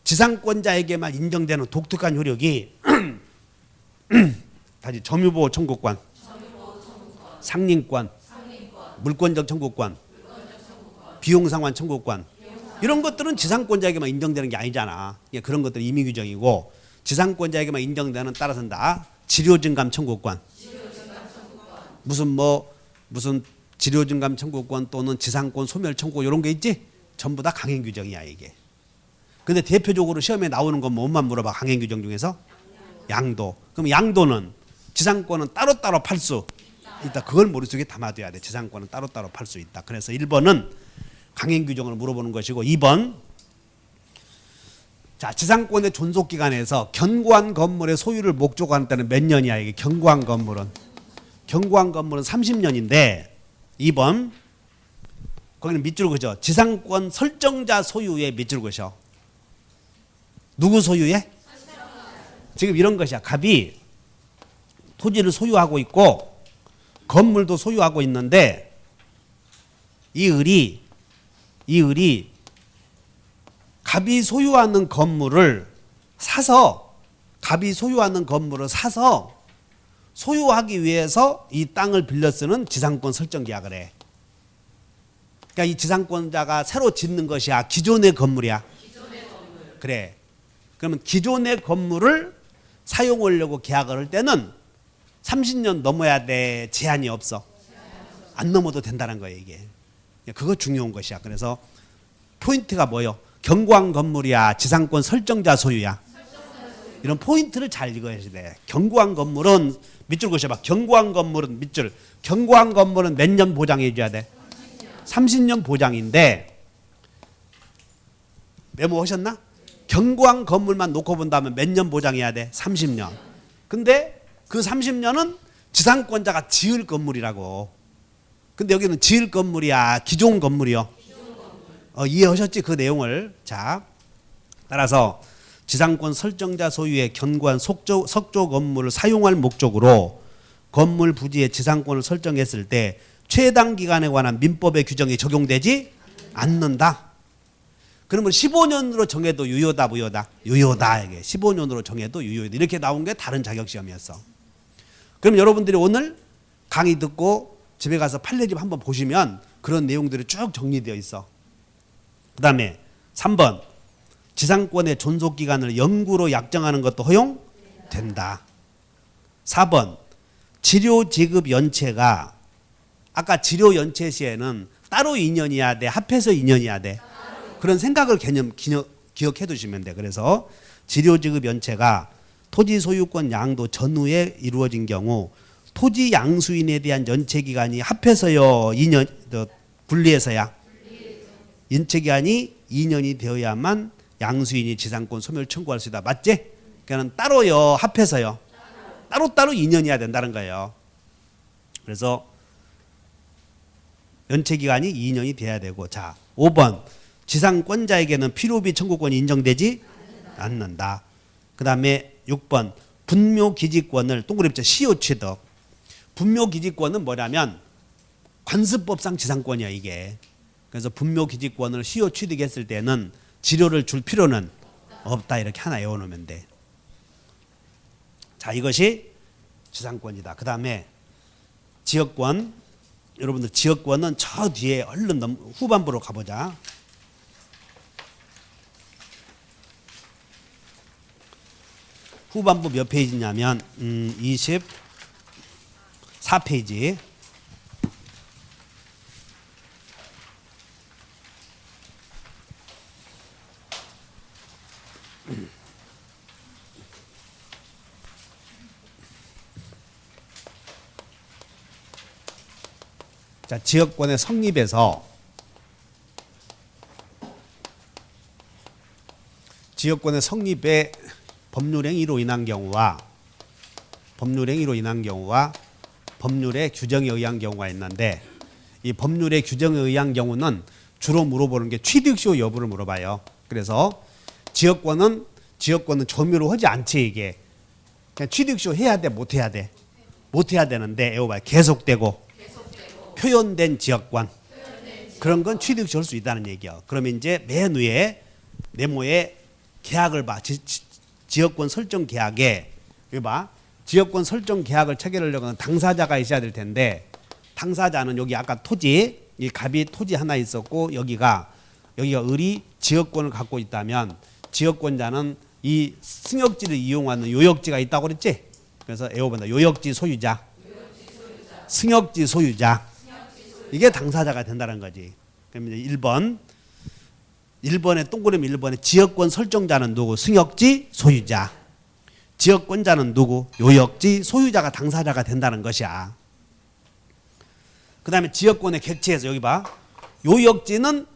지상권자에게만 인정되는 독특한 효력이 다시 점유보호 청구권, 상린권, 물권적 청구권, 비용상환 청구권. 이런 것들은 지상권자에게만 인정되는 게 아니잖아. 그런 것들은 임의 규정이고 지상권자에게만 인정되는 따라서는 다 지료증감 청구권. 무슨 지료증감 청구권 또는 지상권 소멸 청구 이런 게 있지? 전부 다 강행 규정이야 이게. 근데 대표적으로 시험에 나오는 건 뭐만 물어봐. 강행 규정 중에서 양도. 그럼 양도는 지상권은 따로따로 팔 수 있다. 그걸 머릿속에 담아둬야 돼. 지상권은 따로따로 팔 수 있다. 그래서 1번은 강행 규정을 물어보는 것이고 2번 자 지상권의 존속기간에서 견고한 건물의 소유를 목적으로 하는 때는 몇 년이야 이게 견고한 건물은 30년인데 2번 거기는 밑줄 그죠. 지상권 설정자 소유의 밑줄 그죠. 누구 소유에? 지금 이런 것이야. 갑이 토지를 소유하고 있고 건물도 소유하고 있는데 이 을이 갑이 소유하는 건물을 사서 소유하기 위해서 이 땅을 빌려 쓰는 지상권 설정 계약을 해. 그러니까 이 지상권자가 새로 짓는 것이야. 기존의 건물이야. 그래. 그러면 기존의 건물을 사용하려고 계약을 할 때는 30년 넘어야 돼. 제한이 없어. 안 넘어도 된다는 거예요 이게. 그거 중요한 것이야. 그래서 포인트가 뭐예요? 견고한 건물이야. 지상권 설정자 소유야. 이런 포인트를 잘 읽어야 돼. 견고한 건물은 밑줄 그셔봐. 견고한 건물은 밑줄. 견고한 건물은 몇 년 보장해 줘야 돼? 30년 보장인데 메모하셨나? 견고한 건물만 놓고 본다면 몇 년 보장해야 돼? 30년. 근데 그 30년은 지상권자가 지을 건물이라고. 근데 여기는 지을 건물이야. 기존 건물이요. 이해하셨지? 그 내용을. 자, 따라서 지상권 설정자 소유의 견고한 석조 건물을 사용할 목적으로 건물 부지의 지상권을 설정했을 때 최단 기간에 관한 민법의 규정이 적용되지 않는다. 그러면 15년으로 정해도 유효다 무효다? 유효다. 이게 15년으로 정해도 유효다. 이렇게 나온 게 다른 자격시험이었어. 그럼 여러분들이 오늘 강의 듣고 집에 가서 판례집 한번 보시면 그런 내용들이 쭉 정리되어 있어. 그 다음에 3번 지상권의 존속기간을 영구로 약정하는 것도 허용된다. 4번 지료지급 연체가 아까 지료연체 시에는 따로 2년이야 돼? 합해서 2년이야 돼? 그런 생각을 기억해 두시면 돼. 그래서 지료지급 연체가 토지 소유권 양도 전후에 이루어진 경우 토지 양수인에 대한 연체 기간이 합해서요 2년 분리해서야 연체 기간이 2년이 되어야만 양수인이 지상권 소멸 청구할 수 있다. 맞지? 그러니까 따로요 합해서요 따로따로 2년이어야 된다는 거예요. 그래서 연체 기간이 2년이 돼야 되고 자 5번 지상권자에게는 필요비 청구권이 인정되지 않는다. 그 다음에 6번 분묘기지권을 동그랗죠. 시효 취득. 분묘기지권은 뭐냐면 관습법상 지상권이야 이게. 그래서 분묘기지권을 시효 취득했을 때는 지료를 줄 필요는 없다. 이렇게 하나 외워놓으면 돼. 자, 이것이 지상권이다. 그 다음에 지역권. 여러분들 지역권은 저 뒤에 얼른 후반부로 가보자. 후반부 몇 페이지냐면 24페이지. 자, 지역권의 성립에서 지역권의 성립에 법률행위로 인한 경우와 법률의 규정에 의한 경우가 있는데, 이 법률의 규정에 의한 경우는 주로 물어보는 게 취득시효 여부를 물어봐요. 그래서 지역권은 조미료 하지 않지. 이게 그냥 취득시효 해야 돼, 못 해야 돼? 못 해야 되는데 외워봐요. 계속되고 표현된 지역권, 그런 건 취득시효 할 수 있다는 얘기야. 그러면 이제 맨 위에 네모에 계약을 봐. 지역권 설정 계약에 여기 봐. 지역권 설정 계약을 체결하려면 당사자가 있어야 될 텐데, 당사자는 여기 아까 토지, 이 갑이 토지 하나 있었고 여기가 을이 지역권을 갖고 있다면 지역권자는 이 승역지를 이용하는 요역지가 있다고 그랬지? 그래서 외워본다. 요역지 소유자, 승역지 소유자. 이게 당사자가 된다는 거지. 그럼 이제 1번에 동그라미 1번에 지역권 설정자는 누구? 승역지 소유자. 지역권자는 누구? 요역지 소유자가 당사자가 된다는 것이야. 그 다음에 지역권의 객체에서 여기 봐. 요역지는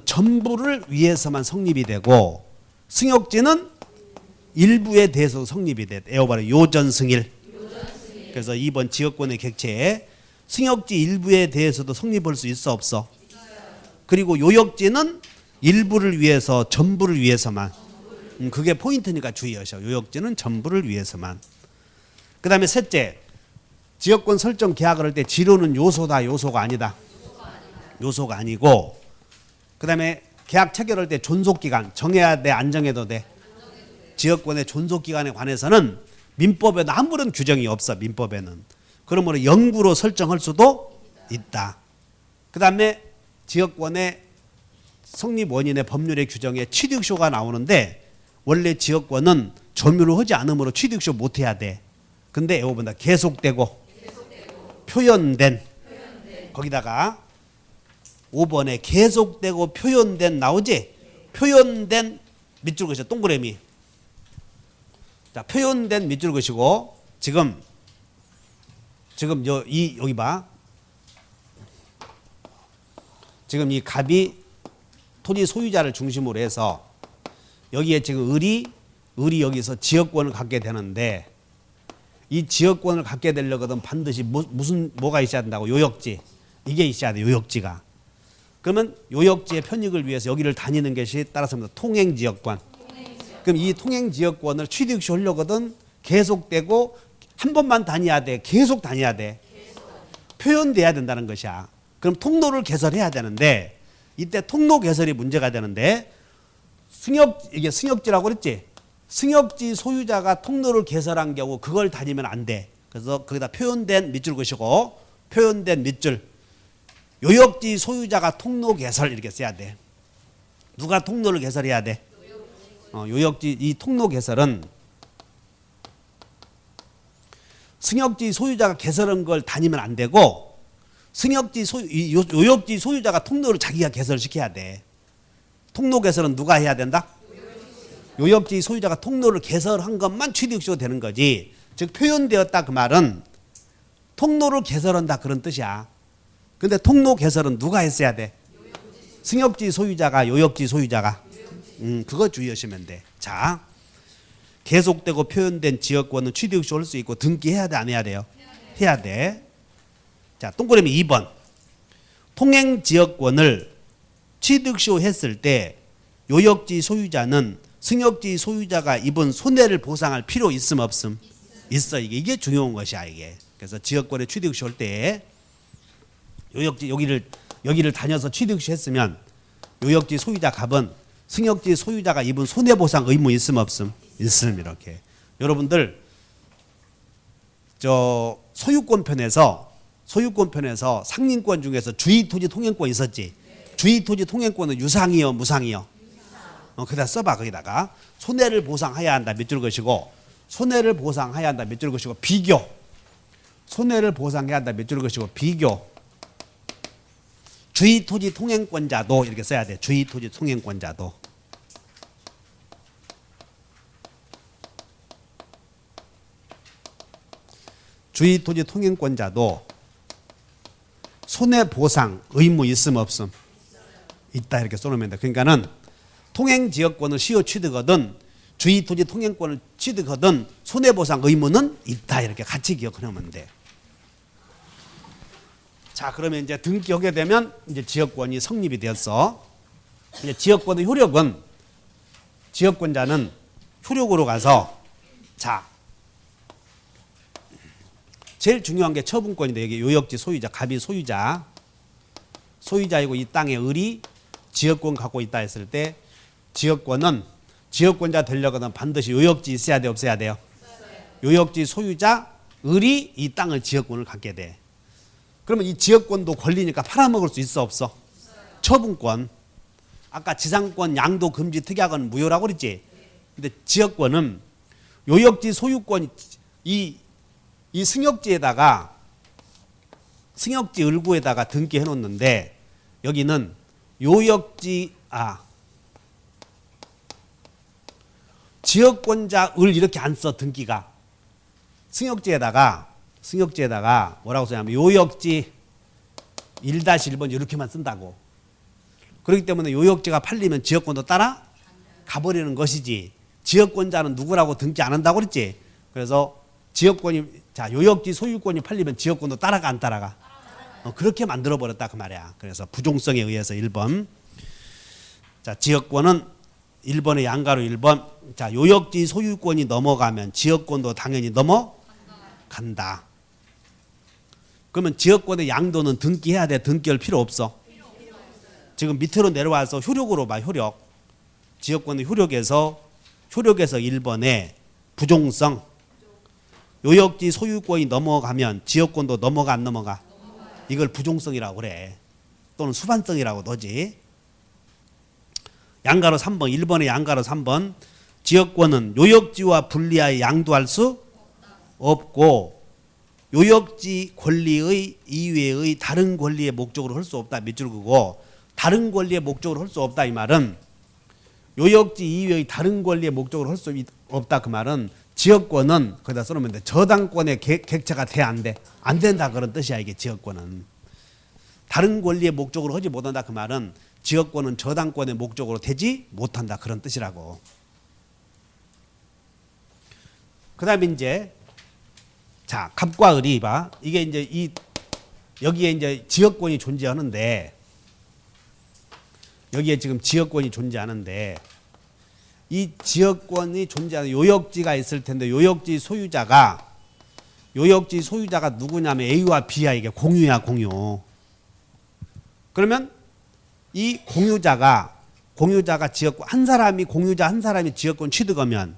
전부를 위해서만 성립이 되고 승역지는 일부에 대해서 성립이 돼. 에어바로 요전승일. 그래서 2번 지역권의 객체에 승역지 일부에 대해서도 성립할 수 있어 없어? 그리고 요역지는 일부를 위해서 전부를 위해서만. 그게 포인트니까 주의하셔. 요역지는 전부를 위해서만. 그 다음에 셋째, 지역권 설정 계약을 할 때 지료는 요소다, 요소가 아니다? 요소가 아니고, 그 다음에 계약 체결할 때 존속기간 정해야 돼, 안 정해도 돼? 지역권의 존속기간에 관해서는 민법에는 아무런 규정이 없어. 민법에는. 그러므로 영구로 설정할 수도 있다. 그 다음에 지역권의 성립 원인의 법률의 규정에 취득시효가 나오는데, 원래 지역권은 점유를 하지 않으므로 취득시효 못해야 돼. 근데 외워본다. 계속되고 표현된. 거기다가 5번에 계속되고 표현된 나오지? 표현된 밑줄 그으셔. 동그라미. 자, 표현된 밑줄 그으시고 지금 여기 봐. 지금 이 갑이 토지 소유자를 중심으로 해서 여기에 지금 을이 여기서 지역권을 갖게 되는데, 이 지역권을 갖게 되려거든 반드시 뭐가 있어야 된다고? 요역지. 이게 있어야 돼. 요역지가. 그러면 요역지의 편익을 위해서 여기를 다니는 것이 따라서 통행지역권. 그럼 이 통행지역권을 취득시 하려거든 계속되고 한 번만 다녀야 돼? 계속 다녀야 돼? 표현돼야 된다는 것이야. 그럼 통로를 개설해야 되는데, 이때 통로 개설이 문제가 되는데, 이게 승역지라고 그랬지? 승역지 소유자가 통로를 개설한 경우 그걸 다니면 안 돼. 그래서 거기다 표현된 밑줄 그시고, 표현된 밑줄. 요역지 소유자가 통로 개설 이렇게 써야 돼. 누가 통로를 개설해야 돼? 요역지 이 통로 개설은 승역지 소유자가 개설한 걸 다니면 안 되고, 요역지 소유자가 통로를 자기가 개설시켜야 돼. 통로 개설은 누가 해야 된다? 요역지 소유자가 통로를 개설한 것만 취득시효 되는 거지. 즉 표현되었다 그 말은 통로를 개설한다 그런 뜻이야. 근데 통로 개설은 누가 했어야 돼? 승역지 소유자가, 요역지 소유자가. 그거 주의하시면 돼. 자, 계속되고 표현된 지역권은 취득시효 할 수 있고 등기해야 돼, 안 해야 돼요? 해야 돼. 자, 동그라미 2번. 통행지역권을 취득시효 했을 때 요역지 소유자는 승역지 소유자가 입은 손해를 보상할 필요 있음 없음? 있어. 이게 중요한 것이야 이게. 그래서 지역권에 취득시효 할 때 요역지 여기를 다녀서 취득시효 했으면 요역지 소유자 갑은 승역지 소유자가 입은 손해보상 의무 있음 없음? 있음. 이렇게. 여러분들 저 소유권 편에서 상린권 중에서 주의토지 통행권 있었지. 주의토지 통행권은 유상이요 무상이요? 거기다 써봐. 거기다가 손해를 보상해야 한다 몇 줄 것이고, 손해를 보상해야 한다 몇 줄 것이고, 비교. 손해를 보상해야 한다 몇 줄 것이고, 비교. 주의토지 통행권자도 이렇게 써야 돼. 주의토지 통행권자도. 주의토지 통행권자도 손해보상 의무 있음 없음? 있다. 이렇게 써놓으면 돼. 그러니까는 통행지역권을 시효 취득하든 주의토지 통행권을 취득하든 손해보상 의무는 있다. 이렇게 같이 기억하면 돼. 자, 그러면 이제 등기하게 되면 이제 지역권이 성립이 되었어. 이제 지역권의 효력은 지역권자는 효력으로 가서 자, 제일 중요한 게 처분권인데 여기 요역지 소유자, 갑이 소유자이고 이 땅의 을이 지역권 갖고 있다 했을 때 지역권은 지역권자 되려거든 반드시 요역지 있어야 돼 없어야 돼요? 요역지 소유자 을이 이 땅을 지역권을 갖게 돼. 그러면 이 지역권도 권리니까 팔아먹을 수 있어 없어? 처분권. 아까 지상권, 양도, 금지, 특약은 무효라고 그랬지? 근데 지역권은 요역지 소유권이 이 승역지에다가 승역지 을구에다가 등기해 놓는데 여기는 요역지 지역권자 을 이렇게 안 써. 등기가 승역지에다가 뭐라고 써냐면 요역지 1-1번 이렇게만 쓴다고. 그렇기 때문에 요역지가 팔리면 지역권도 따라 가버리는 것이지. 지역권자는 누구라고 등기 안 한다고 그랬지. 그래서 지역권이 요역지 소유권이 팔리면 지역권도 따라가 안 따라가? 그렇게 만들어 버렸다 그 말이야. 그래서 부종성에 의해서 1번. 자, 지역권은 1번의 양가로 1번. 자, 요역지 소유권이 넘어가면 지역권도 당연히 넘어간다. 그러면 지역권의 양도는 등기해야 돼? 등기할 필요 없어? 지금 밑으로 내려와서 효력으로 봐. 효력. 지역권의 효력에서 1번에 부종성. 요역지 소유권이 넘어가면 지역권도 넘어가 안 넘어가? 이걸 부종성이라고 그래. 또는 수반성이라고 너지. 양가로 3번. 1번의 양가로 3번. 지역권은 요역지와 분리하여 양도할 수 없고 요역지 권리의 이외의 다른 권리의 목적으로 할 수 없다. 밑줄 그고 다른 권리의 목적으로 할 수 없다. 이 말은 요역지 이외의 다른 권리의 목적으로 할 수 없다. 그 말은 지역권은 거기다 써놓으면 돼. 저당권의 객체가 돼 안 돼? 안 된다 그런 뜻이야. 이게 지역권은 다른 권리의 목적으로 하지 못한다. 그 말은 지역권은 저당권의 목적으로 되지 못한다 그런 뜻이라고. 그다음에 이제 자, 갑과 을이 봐. 이게 이제 여기에 이제 지역권이 존재하는데 여기에 지금 지역권이 존재하는데 이 지역권이 존재하는 요역지가 있을 텐데 요역지 소유자가 누구냐면 A와 B야. 이게 공유야 공유. 그러면 이 공유자가 지역권 한 사람이 지역권 취득하면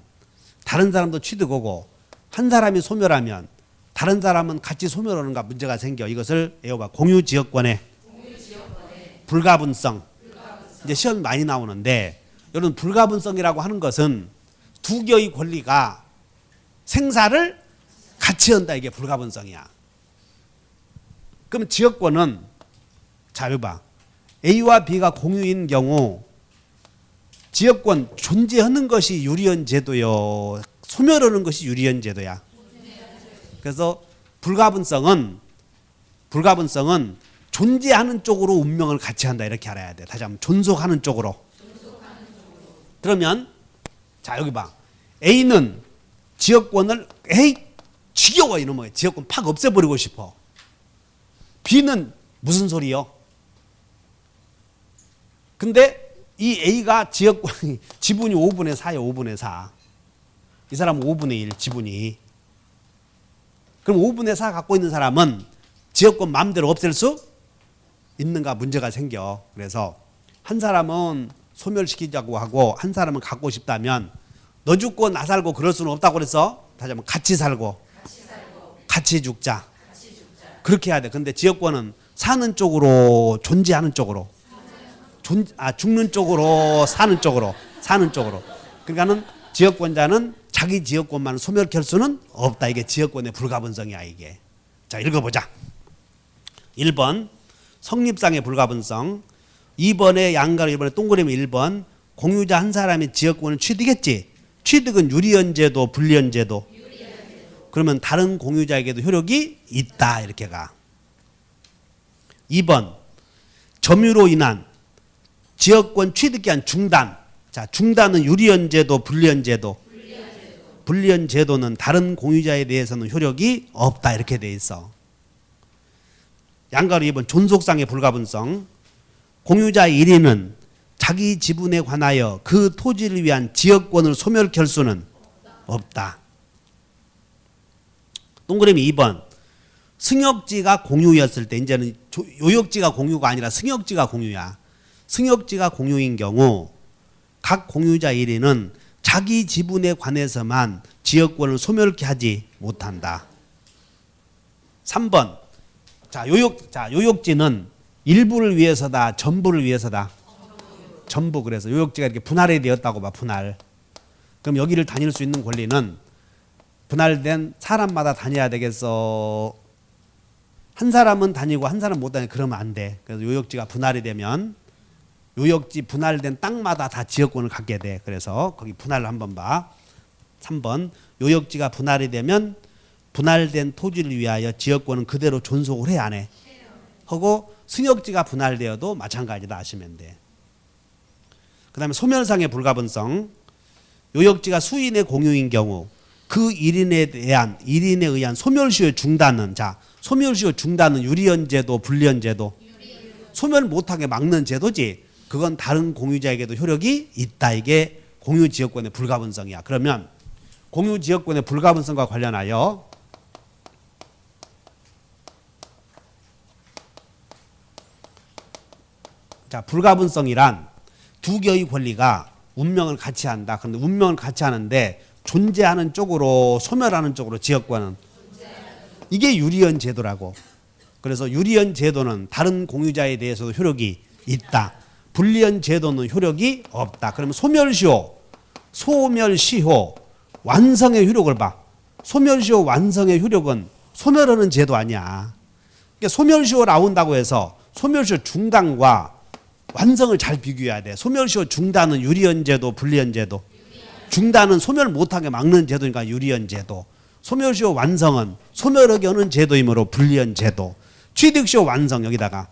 다른 사람도 취득하고 한 사람이 소멸하면 다른 사람은 같이 소멸하는가 문제가 생겨. 이것을 에어바 공유 지역권의 불가분성. 이제 시험이 많이 나오는데 여러분 불가분성이라고 하는 것은 두 개의 권리가 생사를 같이 한다. 이게 불가분성이야. 그럼 지역권은 자, 여기 봐. A와 B가 공유인 경우 지역권 존재하는 것이 유리한 제도요, 소멸하는 것이 유리한 제도야. 그래서 불가분성은 존재하는 쪽으로 운명을 같이 한다. 이렇게 알아야 돼. 다시 한번 존속하는 쪽으로. 그러면 자, 여기 봐. A는 지역권을 지겨워 이놈의 지역권 팍 없애버리고 싶어. B는 무슨 소리요? 근데 이 A가 지역권이 지분이 5분의 4예요. 5분의 4. 이 사람은 5분의 1 지분이. 그럼 5분의 4 갖고 있는 사람은 지역권 마음대로 없앨 수 있는가 문제가 생겨. 그래서 한 사람은 소멸시키자고 하고 한 사람은 갖고 싶다면 너 죽고 나 살고 그럴 수는 없다고 그래서 다시 한번 같이 살고 같이 죽자. 그렇게 해야 돼. 근데 지역권은 사는 쪽으로 존재하는 쪽으로 죽는 쪽으로 사는 쪽으로 그러니까는 지역권자는 자기 지역권만 소멸할 수는 없다. 이게 지역권의 불가분성이야 이게. 자 읽어보자. 1번 성립상의 불가분성. 2번에 양가로 1번에 동그라미 1번 공유자 한 사람이 지역권을 취득했지. 취득은 유리연제도 불리연제도. 그러면 다른 공유자에게도 효력이 있다 이렇게 가. 2번 점유로 인한 지역권 취득에 한 중단. 자 중단은 유리연제도 불리연제도. 불리연제도는 다른 공유자에 대해서는 효력이 없다 이렇게 돼 있어. 양가로 2번 존속상의 불가분성. 공유자 1인은 자기 지분에 관하여 그 토지를 위한 지역권을 소멸할 수는 없다. 동그라미 2번 승역지가 공유였을 때 이제는 요역지가 공유가 아니라 승역지가 공유야. 승역지가 공유인 경우 각 공유자 1인은 자기 지분에 관해서만 지역권을 소멸케 하지 못한다. 3번 요역지는 일부를 위해서다 전부를 위해서다. 전부. 그래서 요역지가 이렇게 분할이 되었다고 봐. 분할. 그럼 여기를 다닐 수 있는 권리는 분할된 사람마다 다녀야 되겠어. 한 사람은 다니고 한 사람 못 다니. 그러면 안 돼. 그래서 요역지가 분할이 되면 요역지 분할된 땅마다 다 지역권을 갖게 돼. 그래서 거기 분할을 한번 봐. 3번 요역지가 분할이 되면 분할된 토지를 위하여 지역권은 그대로 존속을 해 안 해? 하고 승역지가 분할되어도 마찬가지다 하시면 돼. 그 다음에 소멸상의 불가분성. 요역지가 수인의 공유인 경우 그 1인에 의한 소멸시효 중단은 소멸시효 중단은 유리연제도 불리연제도. 소멸 못하게 막는 제도지. 그건 다른 공유자에게도 효력이 있다. 이게 공유지역권의 불가분성이야. 그러면 공유지역권의 불가분성과 관련하여 불가분성이란 두 개의 권리가 운명을 같이 한다. 그런데 운명을 같이 하는데 존재하는 쪽으로 소멸하는 쪽으로 지역권은 이게 유리연 제도라고. 그래서 유리연 제도는 다른 공유자에 대해서도 효력이 있다. 불리연 제도는 효력이 없다. 그러면 소멸시효, 완성의 효력을 봐. 소멸시효 완성의 효력은 소멸하는 제도 아니야. 그러니까 소멸시효 나온다고 해서 소멸시효 중단과 완성을 잘 비교해야 돼. 소멸시효 중단은 유리연 제도, 불리연 제도. 중단은 소멸 못하게 막는 제도니까 유리연 제도. 소멸시효 완성은 소멸하게 하는 제도이므로 불리연 제도. 취득시효 완성 여기다가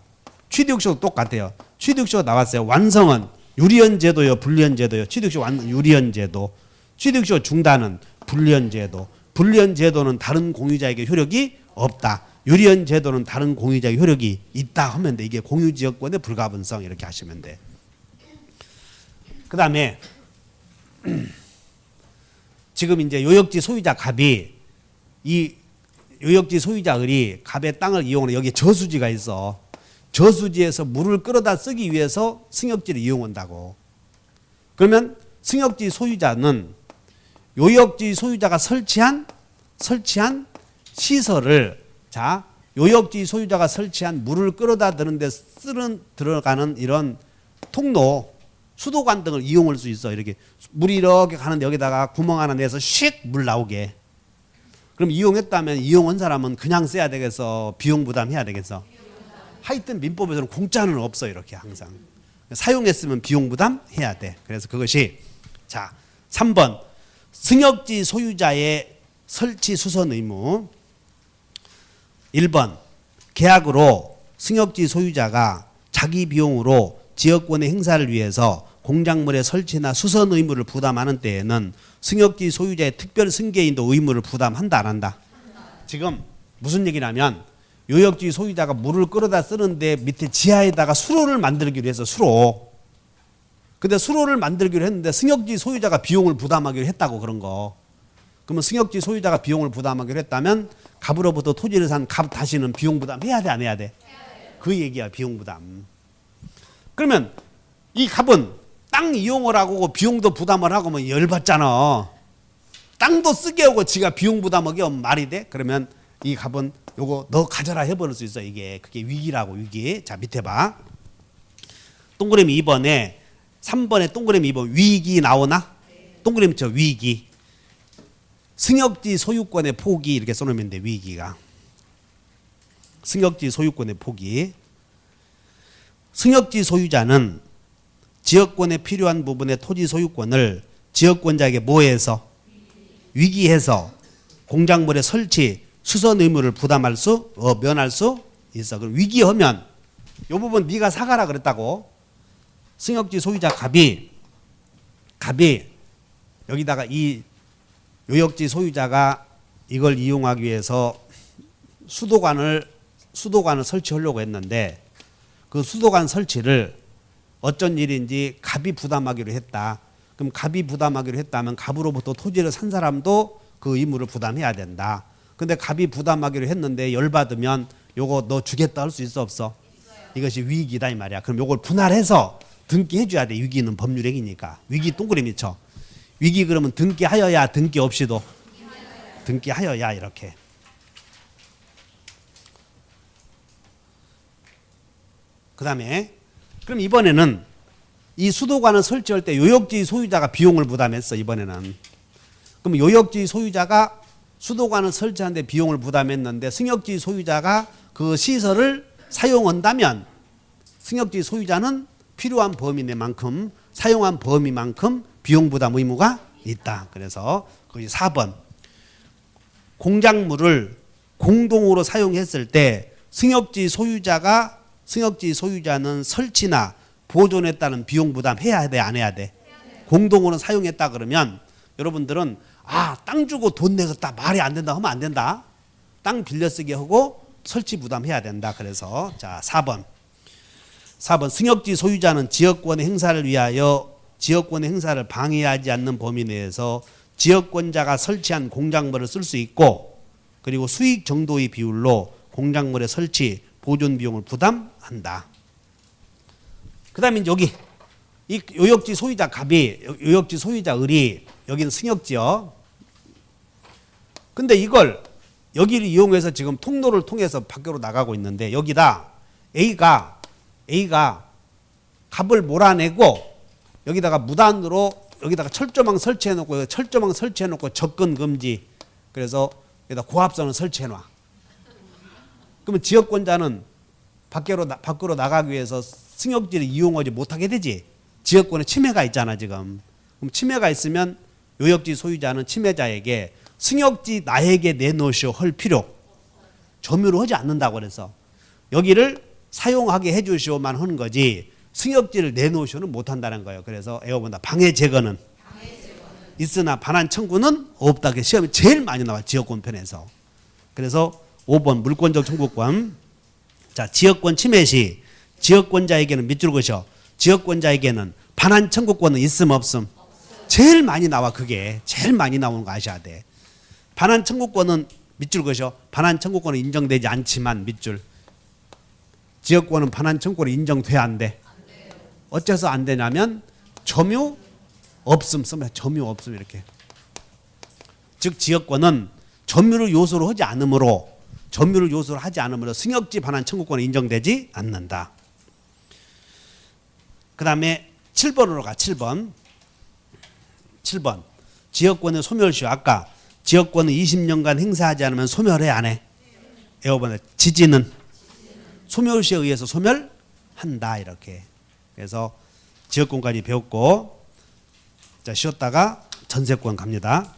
취득시효 똑같아요. 취득시효 나왔어요. 완성은 유리연 제도요, 불리연 제도요. 취득시효 완성 유리연 제도. 취득시효 중단은 불리연 제도. 불리연 제도는 다른 공유자에게 효력이 없다. 유리연 제도는 다른 공유자의 효력이 있다 하면 돼. 이게 공유지역권의 불가분성 이렇게 하시면 돼. 그 다음에 지금 이제 요역지 소유자 갑이 이 요역지 소유자 을이 갑의 땅을 이용하는 여기 저수지가 있어. 저수지에서 물을 끌어다 쓰기 위해서 승역지를 이용한다고. 그러면 승역지 소유자는 요역지 소유자가 설치한 시설을 요역지 소유자가 설치한 물을 끌어다 드는데 들어가는 이런 통로, 수도관 등을 이용할 수 있어. 이렇게 물이 이렇게 가는데 여기다가 구멍 하나 내서 씩 물 나오게. 그럼 이용했다면 이용한 사람은 그냥 써야 되겠어? 비용 부담해야 되겠어? 하여튼 민법에서는 공짜는 없어. 이렇게 항상. 사용했으면 비용 부담해야 돼. 그래서 그것이 3번 승역지 소유자의 설치 수선 의무. 1번 계약으로 승역지 소유자가 자기 비용으로 지역권의 행사를 위해서 공작물의 설치나 수선 의무를 부담하는 때에는 승역지 소유자의 특별 승계인도 의무를 부담한다 안 한다? 지금 무슨 얘기냐면 요역지 소유자가 물을 끌어다 쓰는데 밑에 지하에다가 수로를 만들기 위해서 수로 근데 수로를 만들기로 했는데 승역지 소유자가 비용을 부담하기로 했다고 그런 거. 그러면 승역지 소유자가 비용을 부담하기로 했다면 갑으로부터 토지를 산 갑 다시는 비용 부담해야 돼 안 해야 돼? 그 얘기야 비용 부담. 그러면 이 갑은 땅 이용을 하고 비용도 부담을 하고 뭐 열받잖아. 땅도 쓰게 하고 지가 비용 부담하기 하면 말이 돼? 그러면 이 갑은 요거 너 가져라 해버릴 수 있어. 이게 그게 위기라고 위기. 자 밑에 봐. 동그라미 2번에 3번에 동그라미 2번 위기 나오나? 동그라미 쳐 위기. 승역지 소유권의 포기 이렇게 써놓으면 돼. 위기가. 승역지 소유권의 포기. 승역지 소유자는 지역권에 필요한 부분의 토지 소유권을 지역권자에게 뭐해서? 위기해서 공작물의 설치, 수선 의무를 부담할 수, 면할 수 있어. 그럼 위기하면 이 부분 네가 사가라 그랬다고. 승역지 소유자 갑이 여기다가 이 요역지 소유자가 이걸 이용하기 위해서 수도관을 설치하려고 했는데 그 수도관 설치를 어쩐 일인지 갑이 부담하기로 했다. 그럼 갑이 부담하기로 했다면 갑으로부터 토지를 산 사람도 그 의무를 부담해야 된다. 근데 갑이 부담하기로 했는데 열받으면 요거 너 주겠다 할 수 있어 없어? 이것이 위기다 이 말이야. 그럼 요걸 분할해서 등기해 줘야 돼. 위기는 법률행위니까. 위기 동그라미 쳐. 위기 그러면 등기하여야 등기 없이도 등기하여야 이렇게. 그 다음에 그럼 이번에는 이 수도관을 설치할 때 요역지 소유자가 비용을 부담했어. 이번에는. 그럼 요역지 소유자가 수도관을 설치하는데 비용을 부담했는데 승역지 소유자가 그 시설을 사용한다면 승역지 소유자는 필요한 범위만큼 사용한 범위만큼 비용 부담 의무가 있다. 그래서 거기 4번 공작물을 공동으로 사용했을 때 승역지 소유자는 설치나 보존에 따른 비용 부담 해야 돼 안 해야 돼? 공동으로 사용했다 그러면 여러분들은 땅 주고 돈 내겠다 말이 안 된다 하면 안 된다. 땅 빌려 쓰게 하고 설치 부담해야 된다. 그래서 자 4번 승역지 소유자는 지역권의 행사를 위하여 지역권의 행사를 방해하지 않는 범위 내에서 지역권자가 설치한 공작물을 쓸 수 있고 그리고 수익 정도의 비율로 공작물의 설치 보존 비용을 부담한다. 그 다음에 여기 이 요역지 소유자 갑이 요역지 소유자 을이 여기는 승역지요. 근데 이걸 여기를 이용해서 지금 통로를 통해서 밖으로 나가고 있는데 여기다 A가 갑을 몰아내고 여기다가 무단으로 여기다가 철조망 설치해놓고 접근 금지. 그래서 여기다 고압선을 설치해놔. 그러면 지역권자는 밖으로 나가기 위해서 승역지를 이용하지 못하게 되지. 지역권에 침해가 있잖아 지금. 그럼 침해가 있으면 요역지 소유자는 침해자에게 승역지 나에게 내놓으시오 할 필요 점유를 하지 않는다고 그래서 여기를 사용하게 해주시오만 하는 거지 승역지를 내놓으시오는 못한다는 거예요. 그래서 에어본다 방해 제거는 있으나 반환 청구는 없다. 시험이 제일 많이 나와 지역권 편에서. 그래서 5번 물권적 청구권. 자 지역권 침해 시 지역권자에게는 밑줄 그으셔. 지역권자에게는 반환 청구권은 있음 없음? 제일 많이 나와. 그게 제일 많이 나오는 거 아셔야 돼. 반환 청구권은 밑줄 그으셔. 반환 청구권은 인정되지 않지만 밑줄. 지역권은 반환 청구권이 인정돼야 안 돼? 어째서 안 되냐면 점유 없음 쓰면 점유 없음 이렇게. 즉 지역권은 점유를 요소로 하지 않으므로 승역지 반환 청구권은 인정되지 않는다. 그 다음에 7번으로 가. 7번 지역권의 소멸시효. 아까 지역권은 20년간 행사하지 않으면 소멸해 안 해? 에어번에 지지는 소멸시에 의해서 소멸한다 이렇게. 그래서 지역권까지 배웠고 자 쉬었다가 전세권 갑니다.